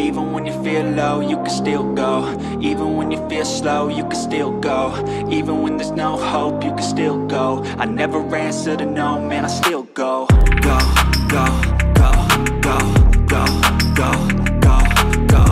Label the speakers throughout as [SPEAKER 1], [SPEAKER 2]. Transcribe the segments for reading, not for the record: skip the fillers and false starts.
[SPEAKER 1] Even when you feel low, you can still go. Even when you feel slow, you can still go. Even when there's no hope, you can still go. I never answer to no, man, I still go. Go, go, go, go, go, go, go, go.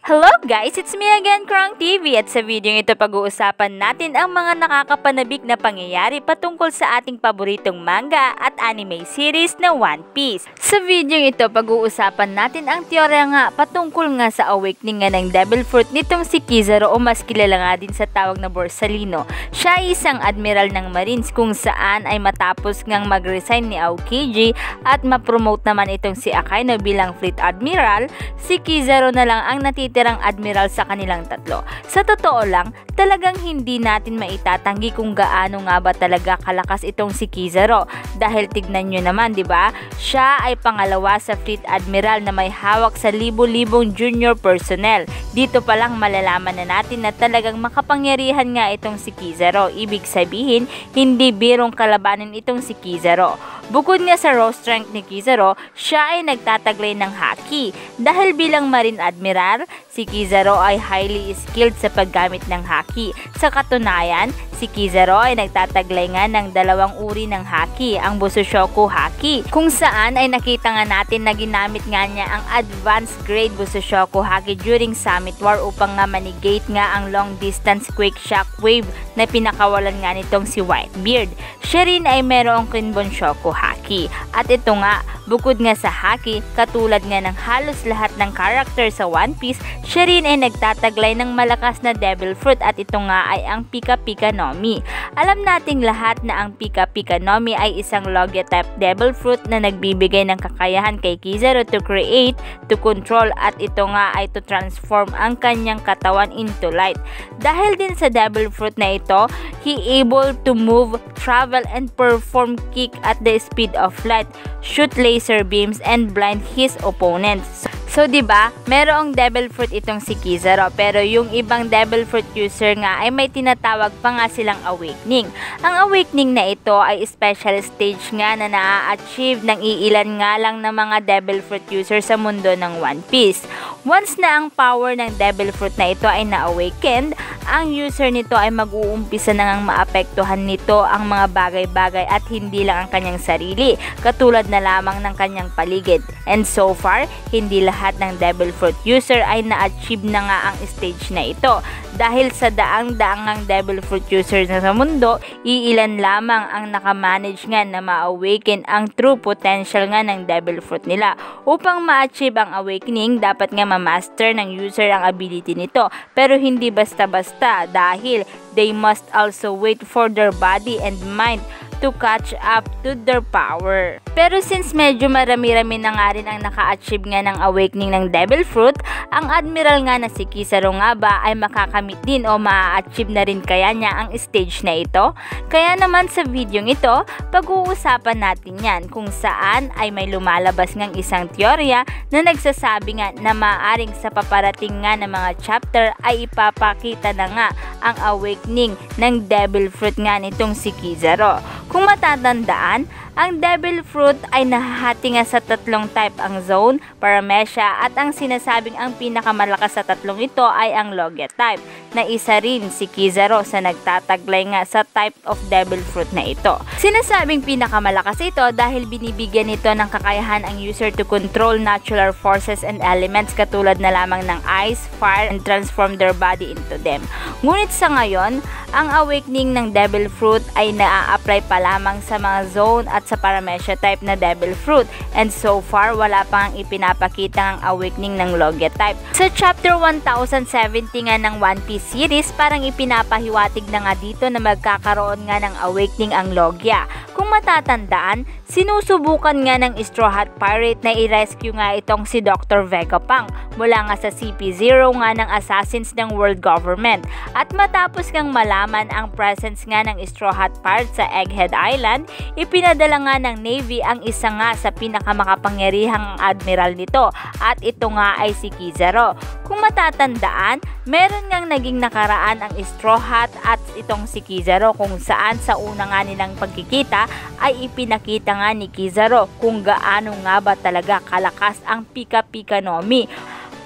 [SPEAKER 2] Hello guys! It's me again, Krang TV, at sa video ito pag-uusapan natin ang mga nakakapanabik na pangyayari patungkol sa ating paboritong manga at anime series na One Piece. Sa video ito pag-uusapan natin ang teorya nga patungkol nga sa awakening nga ng Devil Fruit nitong si Kizaru, o mas kilala nga din sa tawag na Borsalino. Siya ay isang admiral ng Marines kung saan ay matapos ngang mag-resign ni Aokiji at ma-promote naman itong si Akainu bilang Fleet Admiral, si Kizaru na lang ang natitirang admiral sa kanilang tatlo. Sa totoo lang, talagang hindi natin maitatanggi kung gaano nga ba talaga kalakas itong si Kizaru, dahil tignan nyo naman, di ba? Siya ay pangalawa sa Fleet Admiral na may hawak sa libo-libong junior personnel. Dito pa lang malalaman na natin na talagang makapangyarihan nga itong si Kizaru. Ibig sabihin, hindi birong kalabanin itong si Kizaru. Bukod nga sa raw strength ni Kizaru, siya ay nagtataglay ng haki. Dahil bilang Marine Admiral, si Kizaru ay highly skilled sa paggamit ng haki. Sa katunayan, si Kizaru ay nagtataglay nga ng dalawang uri ng haki, ang Busoshoku Haki, kung saan ay nakita nga natin na ginamit nga niya ang advanced grade Busoshoku Haki during Summit War upang nga manigate nga ang long distance quick shock wave na pinakawalan nga nitong si Whitebeard. Siya rin ay merong Kinbonshoku Haki. At ito nga, bukod nga sa haki, katulad nga ng halos lahat ng character sa One Piece, siya rin ay nagtataglay ng malakas na Devil Fruit, at ito nga ay ang Pika Pika no Mi. Alam nating lahat na ang Pika Pika no Mi ay isang Logia type Devil Fruit na nagbibigay ng kakayahan kay Kizaru to create, to control, at ito nga ay to transform ang kanyang katawan into light. Dahil din sa Devil Fruit na ito, he able to move, travel, and perform kick at the speed of light, shoot laser beams, and blind his opponents. So, diba, merong Devil Fruit itong si Kizaru, pero yung ibang Devil Fruit user nga ay may tinatawag pa nga silang awakening. Ang awakening na ito ay special stage nga na na-achieve ng iilan nga lang na mga Devil Fruit user sa mundo ng One Piece. Once na ang power ng Devil Fruit na ito ay na-awakened, ang user nito ay mag-uumpisa na ngang maapektuhan nito ang mga bagay-bagay at hindi lang ang kanyang sarili, katulad na lamang ng kanyang paligid. And so far, hindi lahat ng Devil Fruit user ay na-achieve na nga ang stage na ito. Dahil sa daang-daangang Devil Fruit user na sa mundo, iilan lamang ang nakamanage nga na ma-awaken ang true potential nga ng Devil Fruit nila. Upang ma-achieve ang awakening, dapat nga ma-master ng user ang ability nito, pero hindi basta-basta, dahil they must also wait for their body and mind to catch up to their power. Pero since medyo marami-rami na nga rin ang naka-achieve nga ng awakening ng Devil Fruit, ang admiral nga na si Kizaru nga ba ay makakamit din o ma-achieve na rin kaya niya ang stage na ito? Kaya naman sa video ito, pag-uusapan natin yan, kung saan ay may lumalabas ngang isang teorya na nagsasabi nga na maaring sa paparating nga ng mga chapter ay ipapakita na nga ang awakening ng Devil Fruit nga nitong si Kizaru. Kung matatandaan, ang Devil Fruit ay nahahati nga sa tatlong type, ang Zone, Paramecia, at ang sinasabing ang pinakamalakas sa tatlong ito ay ang Logia type, na isa rin si Kizaru sa nagtataglay nga sa type of Devil Fruit na ito. Sinasabing pinakamalakas ito dahil binibigyan nito ng kakayahan ang user to control natural forces and elements katulad na lamang ng ice, fire, and transform their body into them. Ngunit sa ngayon, ang awakening ng Devil Fruit ay naa-apply pa lamang sa mga Zone at sa Paramecia type na Devil Fruit, and so far wala pang ipinapakita ang awakening ng Logia type. Sa chapter 1070 nga ng One Piece series, parang ipinapahiwatig na nga dito na magkakaroon nga ng awakening ang Logia. Kung matatandaan, sinusubukan nga ng Straw Hat Pirate na i-rescue nga itong si Dr. Vegapunk mula nga sa CP0 nga ng assassins ng world government, at matapos ngang malaman ang presence nga ng Straw Hat Pirate sa Egghead Island, ipinadala nga ng Navy ang isa nga sa pinakamakapangyarihang admiral nito, at ito nga ay si Kizaru. Kung matatandaan, meron ngang naging nakaraan ang Straw Hat at itong si Kizaru, kung saan sa una nga nilang pagkikita ay ipinakita nga ni Kizaru kung gaano nga ba talaga kalakas ang Pika Pika no Mi.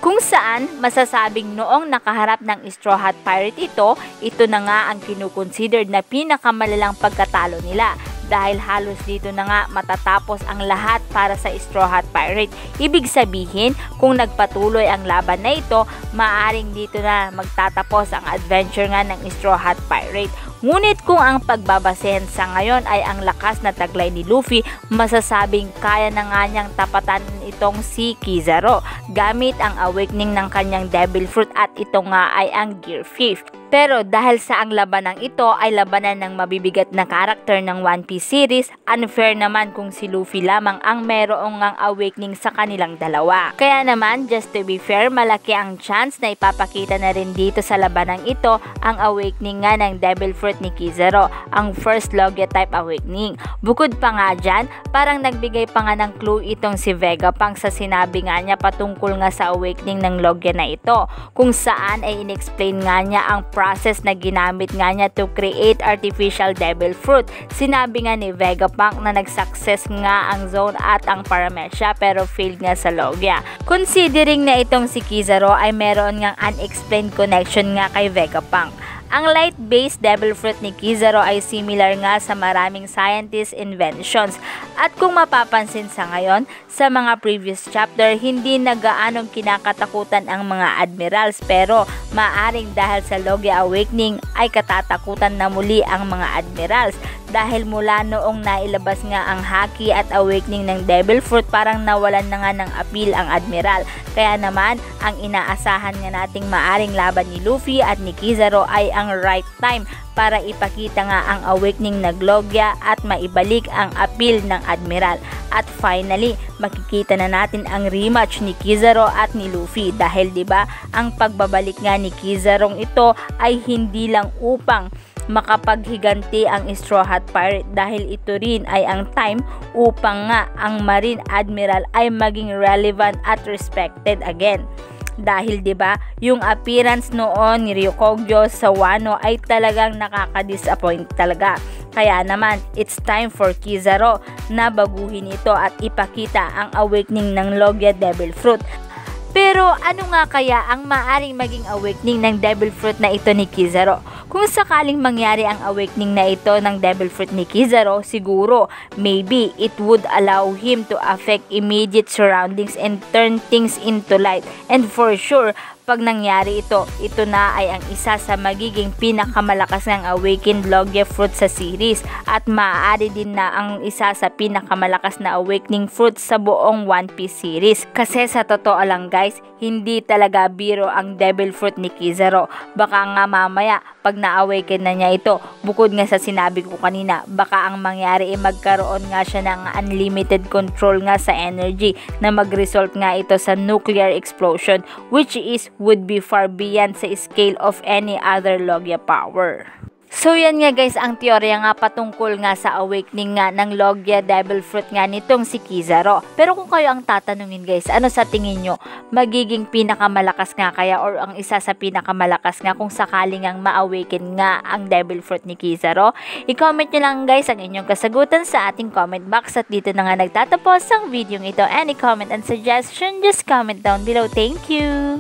[SPEAKER 2] Kung saan masasabing noong nakaharap ng Straw Hat Pirate ito na nga ang kinukonsidered na pinakamalalang pagkatalo nila. Dahil halos dito na nga matatapos ang lahat para sa Straw Hat Pirate. Ibig sabihin, kung nagpatuloy ang laban na ito, maaaring dito na magtatapos ang adventure nga ng Straw Hat Pirate. Ngunit kung ang pagbabasehan sa ngayon ay ang lakas na taglay ni Luffy, masasabing kaya na nga niyang tapatan itong si Kizaru gamit ang awakening ng kanyang Devil Fruit at ito nga ay ang Gear 5. Pero dahil sa ang labanang ito ay labanan ng mabibigat na karakter ng One Piece series, unfair naman kung si Luffy lamang ang merong ang awakening sa kanilang dalawa. Kaya naman, just to be fair, malaki ang chance na ipapakita na rin dito sa labanang ito ang awakening nga ng Devil Fruit ni Kizaru, ang first Logia type awakening. Bukod pa nga dyan, parang nagbigay pa nga ng clue itong si Vegapunk sa sinabi nga niya patungkol nga sa awakening ng Logia na ito, kung saan ay inexplain nga niya ang process na ginamit nga niya to create artificial Devil Fruit. Sinabi nga ni Vegapunk na nag-success nga ang Zone at ang Paramecia pero failed nga sa Logia. Considering na itong si Kizaru ay meron ngang unexplained connection nga kay Vegapunk. Ang light-based Devil Fruit ni Kizaru ay similar nga sa maraming scientist inventions. At kung mapapansin sa ngayon, sa mga previous chapter, hindi na gaanong kinakatakutan ang mga admirals pero maaring dahil sa Logia Awakening ay katatakutan na muli ang mga admirals. Dahil mula noong nailabas nga ang Haki at Awakening ng Devil Fruit, parang nawalan na nga ng appeal ang admiral. Kaya naman, ang inaasahan nga nating maaring laban ni Luffy at ni Kizaru ay ang right time para ipakita nga ang awakening ng Logia at maibalik ang appeal ng admiral. At finally, makikita na natin ang rematch ni Kizaru at ni Luffy dahil 'di ba, ang pagbabalik nga ni Kizaru ito ay hindi lang upang makapaghiganti ang Straw Hat Pirate dahil ito rin ay ang time upang nga ang Marine Admiral ay maging relevant at respected again. Dahil 'di ba, yung appearance noon ni Ryukogyo sa Wano ay talagang nakaka-disappoint talaga. Kaya naman, it's time for Kizaru na baguhin ito at ipakita ang awakening ng Logia Devil Fruit. Pero ano nga kaya ang maaring maging awakening ng Devil Fruit na ito ni Kizaru? Kung sakaling mangyari ang awakening na ito ng Devil Fruit ni Kizaru, siguro, maybe it would allow him to affect immediate surroundings and turn things into light. And for sure, pag nangyari ito na ay ang isa sa magiging pinakamalakas ng awakened Logia Fruit sa series at maaari din na ang isa sa pinakamalakas na awakening fruit sa buong One Piece series. Kasi sa totoo lang guys, hindi talaga biro ang Devil Fruit ni Kizaru. Baka nga mamaya pag na-awaken na niya ito, bukod nga sa sinabi ko kanina, baka ang mangyari ay magkaroon nga siya ng unlimited control nga sa energy na mag-result nga ito sa nuclear explosion, which would be far beyond sa scale of any other Logia power. So yan nga guys ang teorya nga patungkol nga sa awakening nga ng Logia Devil Fruit nga nitong si Kizaru. Pero kung kayo ang tatanungin guys, ano sa tingin nyo? Magiging pinakamalakas nga kaya or ang isa sa pinakamalakas nga kung sakaling ang ma-awaken nga ang Devil Fruit ni Kizaru? I-comment nyo lang guys ang inyong kasagutan sa ating comment box at dito na nga nagtatapos ang video ito. Any comment and suggestion, just comment down below. Thank you!